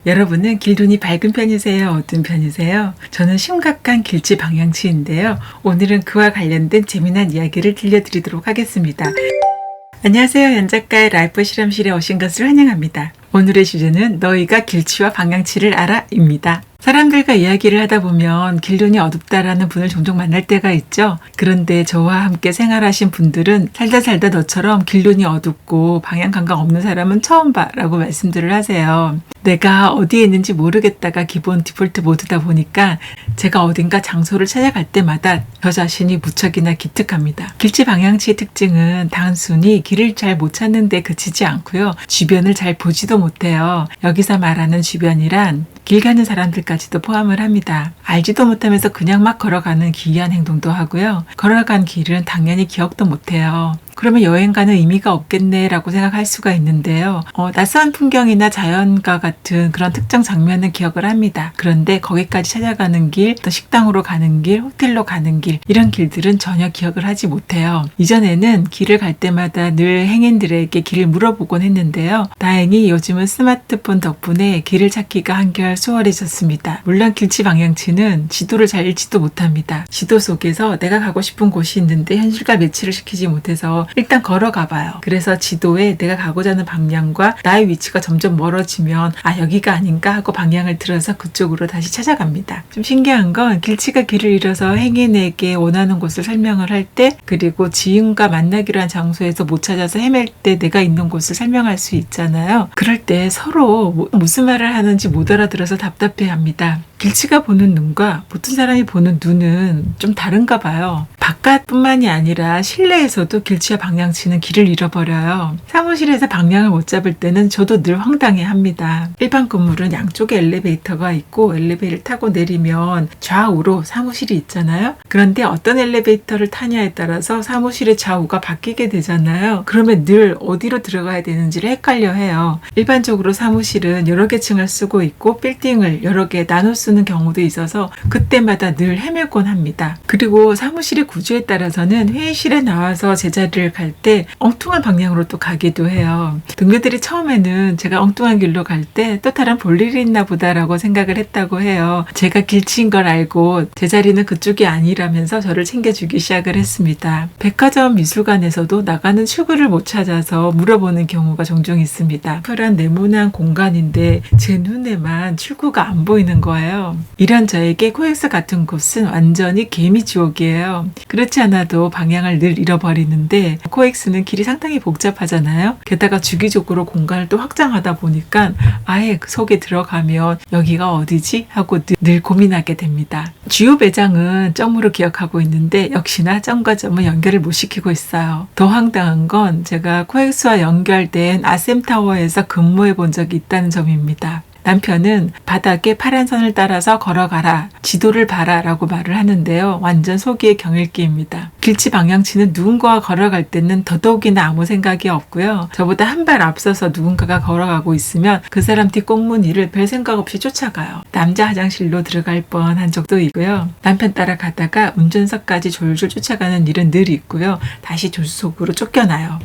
여러분은 길눈이 밝은 편이세요? 어떤 편이세요? 저는 심각한 길치 방향치인데요. 오늘은 그와 관련된 재미난 이야기를 들려드리도록 하겠습니다. 안녕하세요. 연작가의 라이프 실험실에 오신 것을 환영합니다. 오늘의 주제는 너희가 길치와 방향치를 알아? 입니다. 사람들과 이야기를 하다 보면 길눈이 어둡다라는 분을 종종 만날 때가 있죠. 그런데 저와 함께 생활하신 분들은 살다 너처럼 길눈이 어둡고 방향 감각 없는 사람은 처음 봐 라고 말씀들을 하세요. 내가 어디에 있는지 모르겠다가 기본 디폴트 모드다 보니까 제가 어딘가 장소를 찾아갈 때마다 저 자신이 무척이나 기특합니다. 길치 방향치의 특징은 단순히 길을 잘 못 찾는 데 그치지 않고요. 주변을 잘 보지도 못해요. 여기서 말하는 주변이란 길 가는 사람들까지도 포함을 합니다. 알지도 못하면서 그냥 막 걸어가는 기이한 행동도 하고요. 걸어간 길은 당연히 기억도 못해요. 그러면 여행 가는 의미가 없겠네 라고 생각할 수가 있는데요. 낯선 풍경이나 자연과 같은 그런 특정 장면은 기억을 합니다. 그런데 거기까지 찾아가는 길, 또 식당으로 가는 길, 호텔로 가는 길 이런 길들은 전혀 기억을 하지 못해요. 이전에는 길을 갈 때마다 늘 행인들에게 길을 물어보곤 했는데요. 다행히 요즘은 스마트폰 덕분에 길을 찾기가 한결 수월해졌습니다. 물론 길치 방향치는 지도를 잘 읽지도 못합니다. 지도 속에서 내가 가고 싶은 곳이 있는데 현실과 매치를 시키지 못해서 일단 걸어가 봐요. 그래서 지도에 내가 가고자 하는 방향과 나의 위치가 점점 멀어지면 여기가 아닌가 하고 방향을 틀어서 그쪽으로 다시 찾아갑니다. 좀 신기한 건 길치가 길을 잃어서 행인에게 원하는 곳을 설명을 할 때, 그리고 지인과 만나기로 한 장소에서 못 찾아서 헤맬 때 내가 있는 곳을 설명할 수 있잖아요. 그럴 때 서로 무슨 말을 하는지 못 알아들어서 답답해합니다. 길치가 보는 눈과 보통 사람이 보는 눈은 좀 다른가 봐요. 바깥뿐만이 아니라 실내에서도 길치와 방향치는 길을 잃어버려요. 사무실에서 방향을 못 잡을 때는 저도 늘 황당해합니다. 일반 건물은 양쪽에 엘리베이터가 있고 엘리베이터를 타고 내리면 좌우로 사무실이 있잖아요. 그런데 어떤 엘리베이터를 타냐에 따라서 사무실의 좌우가 바뀌게 되잖아요. 그러면 늘 어디로 들어가야 되는지를 헷갈려해요. 일반적으로 사무실은 여러 개 층을 쓰고 있고 빌딩을 여러 개 나눠 쓰는 경우도 있어서 그때마다 늘 헤매곤 합니다. 그리고 사무실의 구조에 따라서는 회의실에 나와서 제자리를 갈 때 엉뚱한 방향으로 또 가기도 해요. 동료들이 처음에는 제가 엉뚱한 길로 갈 때 또 다른 볼일이 있나 보다라고 생각을 했다고 해요. 제가 길치인 걸 알고 제자리는 그쪽이 아니라면서 저를 챙겨주기 시작을 했습니다. 백화점 미술관에서도 나가는 출구를 못 찾아서 물어보는 경우가 종종 있습니다. 그런 네모난 공간인데 제 눈에만 출구가 안 보이는 거예요. 이런 저에게 코엑스 같은 곳은 완전히 개미 지옥이에요. 그렇지 않아도 방향을 늘 잃어버리는데 코엑스는 길이 상당히 복잡하잖아요. 게다가 주기적으로 공간을 또 확장하다 보니까 아예 그 속에 들어가면 여기가 어디지? 하고 늘 고민하게 됩니다. 주요 매장은 점으로 기억하고 있는데 역시나 점과 점은 연결을 못 시키고 있어요. 더 황당한 건 제가 코엑스와 연결된 아셈타워에서 근무해 본 적이 있다는 점입니다. 남편은 바닥에 파란 선을 따라서 걸어가라, 지도를 봐라 라고 말을 하는데요. 완전 속이의 경읽기입니다. 길치 방향치는 누군가가 걸어갈 때는 더더욱이나 아무 생각이 없고요. 저보다 한 발 앞서서 누군가가 걸어가고 있으면 그 사람 뒤 꽁무니를 별 생각 없이 쫓아가요. 남자 화장실로 들어갈 뻔한 적도 있고요. 남편 따라가다가 운전석까지 졸졸 쫓아가는 일은 늘 있고요. 다시 조수석으로 쫓겨나요.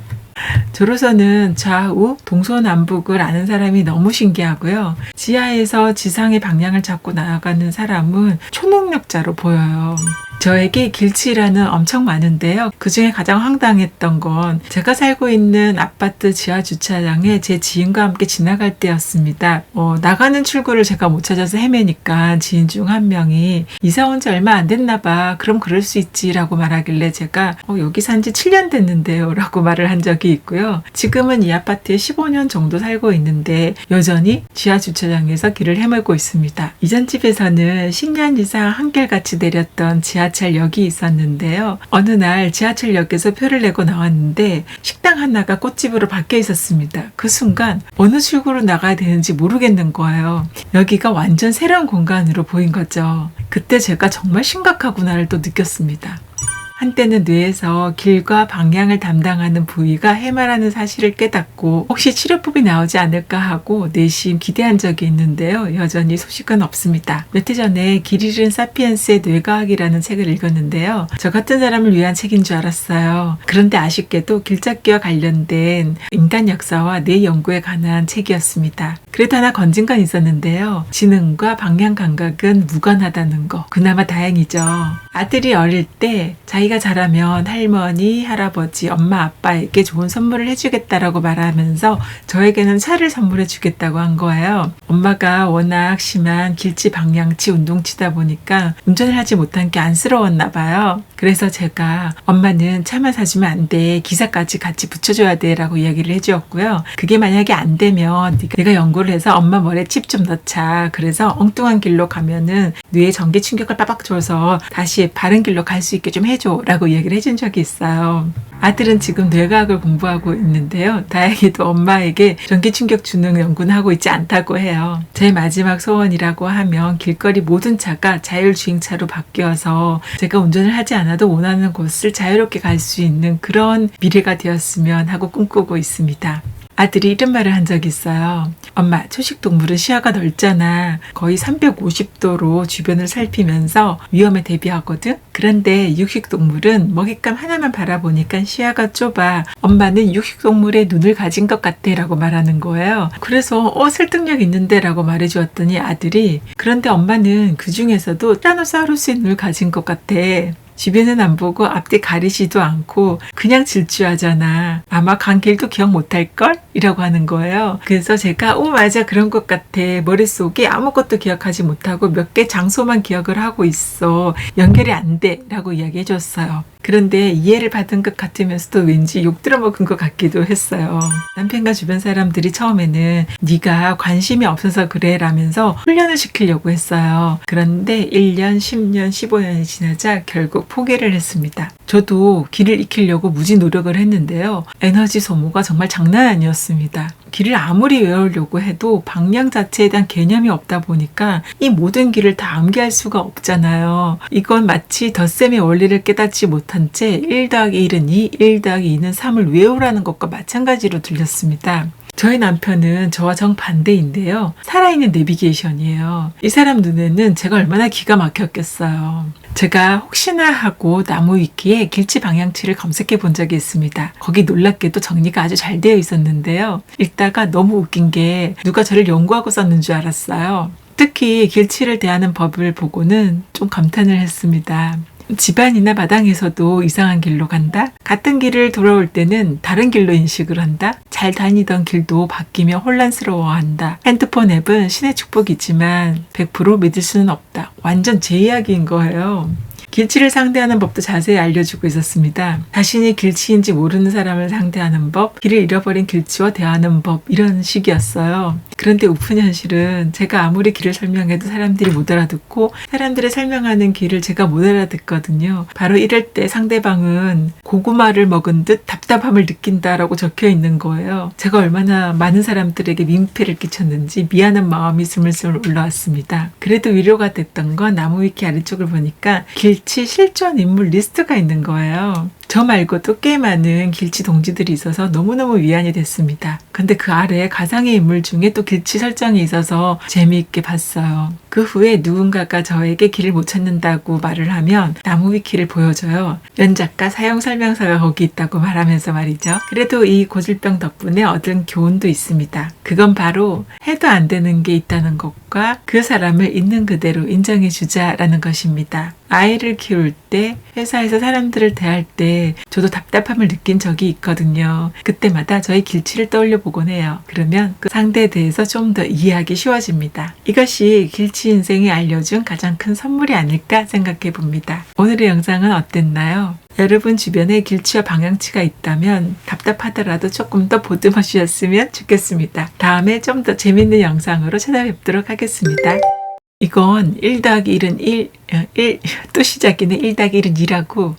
저로서는 좌우 동서남북을 아는 사람이 너무 신기하고요. 지하에서 지상의 방향을 잡고 나아가는 사람은 초능력자로 보여요. 저에게 길치라는 엄청 많은데요. 그중에 가장 황당했던 건 제가 살고 있는 아파트 지하 주차장에 제 지인과 함께 지나갈 때였습니다. 나가는 출구를 제가 못 찾아서 헤매니까 지인 중 한 명이 이사 온 지 얼마 안 됐나 봐. 그럼 그럴 수 있지 라고 말하길래 제가 여기 산 지 7년 됐는데요 라고 말을 한 적이 있고요. 지금은 이 아파트에 15년 정도 살고 있는데 여전히 지하 주차장에서 길을 헤매고 있습니다. 이전 집에서는 10년 이상 한결같이 내렸던 지하철역이 있었는데요. 어느 날 지하철역에서 표를 내고 나왔는데 식당 하나가 꽃집으로 바뀌어 있었습니다. 그 순간 어느 출구로 나가야 되는지 모르겠는 거예요. 여기가 완전 새로운 공간으로 보인 거죠. 그때 제가 정말 심각하구나를 또 느꼈습니다. 한때는 뇌에서 길과 방향을 담당하는 부위가 해마라는 사실을 깨닫고 혹시 치료법이 나오지 않을까 하고 내심 기대한 적이 있는데요. 여전히 소식은 없습니다. 몇 해 전에 길 잃은 사피엔스의 뇌과학이라는 책을 읽었는데요. 저 같은 사람을 위한 책인 줄 알았어요. 그런데 아쉽게도 길찾기와 관련된 인간 역사와 뇌 연구에 관한 책이었습니다. 그래도 하나 건진 건 있었는데요. 지능과 방향 감각은 무관하다는 거. 그나마 다행이죠. 아들이 어릴 때 자기가 자라면 할머니, 할아버지, 엄마, 아빠에게 좋은 선물을 해주겠다라고 말하면서 저에게는 차를 선물해 주겠다고 한 거예요. 엄마가 워낙 심한 길치 방향치 운동치다 보니까 운전을 하지 못한 게 안쓰러웠나 봐요. 그래서 제가 엄마는 차만 사주면 안 돼. 기사까지 같이 붙여줘야 돼 라고 이야기를 해주었고요. 그게 만약에 안 되면 내가 연구를 해서 엄마 머리에 칩 좀 넣자. 그래서 엉뚱한 길로 가면은 뇌에 전기 충격을 빠박 줘서 다시 바른 길로 갈 수 있게 좀 해줘 라고 이야기를 해준 적이 있어요. 아들은 지금 뇌과학을 공부하고 있는데요. 다행히도 엄마에게 전기 충격 주는 연구는 하고 있지 않다고 해요. 제 마지막 소원이라고 하면 길거리 모든 차가 자율주행차로 바뀌어서 제가 운전을 하지 않아도 원하는 곳을 자유롭게 갈 수 있는 그런 미래가 되었으면 하고 꿈꾸고 있습니다. 아들이 이런 말을 한 적이 있어요. 엄마, 초식동물은 시야가 넓잖아. 거의 350도로 주변을 살피면서 위험에 대비하거든. 그런데 육식동물은 먹잇감 하나만 바라보니까 시야가 좁아. 엄마는 육식동물의 눈을 가진 것 같아 라고 말하는 거예요. 그래서 설득력 있는데 라고 말해주었더니 아들이 그런데 엄마는 그 중에서도 티라노사우루스의 눈을 가진 것 같아. 주변은 안 보고 앞뒤 가리지도 않고 그냥 질주하잖아. 아마 간 길도 기억 못할걸? 이라고 하는 거예요. 그래서 제가 맞아 그런 것 같아. 머릿속에 아무것도 기억하지 못하고 몇 개 장소만 기억을 하고 있어. 연결이 안 돼. 라고 이야기해 줬어요. 그런데 이해를 받은 것 같으면서도 왠지 욕 들어먹은 것 같기도 했어요. 남편과 주변 사람들이 처음에는 네가 관심이 없어서 그래 라면서 훈련을 시키려고 했어요. 그런데 1년, 10년, 15년이 지나자 결국 포기를 했습니다. 저도 길을 익히려고 무지 노력을 했는데요. 에너지 소모가 정말 장난 아니었습니다. 길을 아무리 외우려고 해도 방향 자체에 대한 개념이 없다 보니까 이 모든 길을 다 암기할 수가 없잖아요. 이건 마치 덧셈의 원리를 깨닫지 못한 채 1 더하기 1은 2, 1 더하기 2는 3을 외우라는 것과 마찬가지로 들렸습니다. 저희 남편은 저와 정반대인데요. 살아있는 내비게이션이에요. 이 사람 눈에는 제가 얼마나 기가 막혔겠어요. 제가 혹시나 하고 나무 위키에 길치 방향치를 검색해 본 적이 있습니다. 거기 놀랍게도 정리가 아주 잘 되어 있었는데요. 읽다가 너무 웃긴 게 누가 저를 연구하고 썼는 줄 알았어요. 특히 길치를 대하는 법을 보고는 좀 감탄을 했습니다. 집안이나 마당에서도 이상한 길로 간다? 같은 길을 돌아올 때는 다른 길로 인식을 한다? 잘 다니던 길도 바뀌며 혼란스러워한다. 핸드폰 앱은 신의 축복이지만 100% 믿을 수는 없다. 완전 제 이야기인 거예요. 길치를 상대하는 법도 자세히 알려주고 있었습니다. 자신이 길치인지 모르는 사람을 상대하는 법, 길을 잃어버린 길치와 대하는 법 이런 식이었어요. 그런데 우픈 현실은 제가 아무리 길을 설명해도 사람들이 못 알아듣고 사람들이 설명하는 길을 제가 못 알아듣거든요. 바로 이럴 때 상대방은 고구마를 먹은 듯 답답함을 느낀다라고 적혀 있는 거예요. 제가 얼마나 많은 사람들에게 민폐를 끼쳤는지 미안한 마음이 스물스물 올라왔습니다. 그래도 위로가 됐던 건 나무 위키 아래쪽을 보니까 길치 실존 인물 리스트가 있는 거예요. 저 말고도 꽤 많은 길치 동지들이 있어서 너무너무 위안이 됐습니다. 근데 그 아래 가상의 인물 중에 또 길치 설정이 있어서 재미있게 봤어요. 그 후에 누군가가 저에게 길을 못 찾는다고 말을 하면 나무 위키를 보여줘요. 연 작가 사용 설명서가 거기 있다고 말하면서 말이죠. 그래도 이 고질병 덕분에 얻은 교훈도 있습니다. 그건 바로 해도 안 되는 게 있다는 것과 그 사람을 있는 그대로 인정해주자라는 것입니다. 아이를 키울 때, 회사에서 사람들을 대할 때 저도 답답함을 느낀 적이 있거든요. 그때마다 저의 길치를 떠올려 보곤 해요. 그러면 그 상대에 대해서 좀 더 이해하기 쉬워집니다. 이것이 길치 인생이 알려준 가장 큰 선물이 아닐까 생각해 봅니다. 오늘의 영상은 어땠나요? 여러분 주변에 길치와 방향치가 있다면 답답하더라도 조금 더 보듬어 주셨으면 좋겠습니다. 다음에 좀 더 재밌는 영상으로 찾아뵙도록 하겠습니다. 이건 1 더하기 1은 1, 또 시작이네. 1 더하기 1은 2라고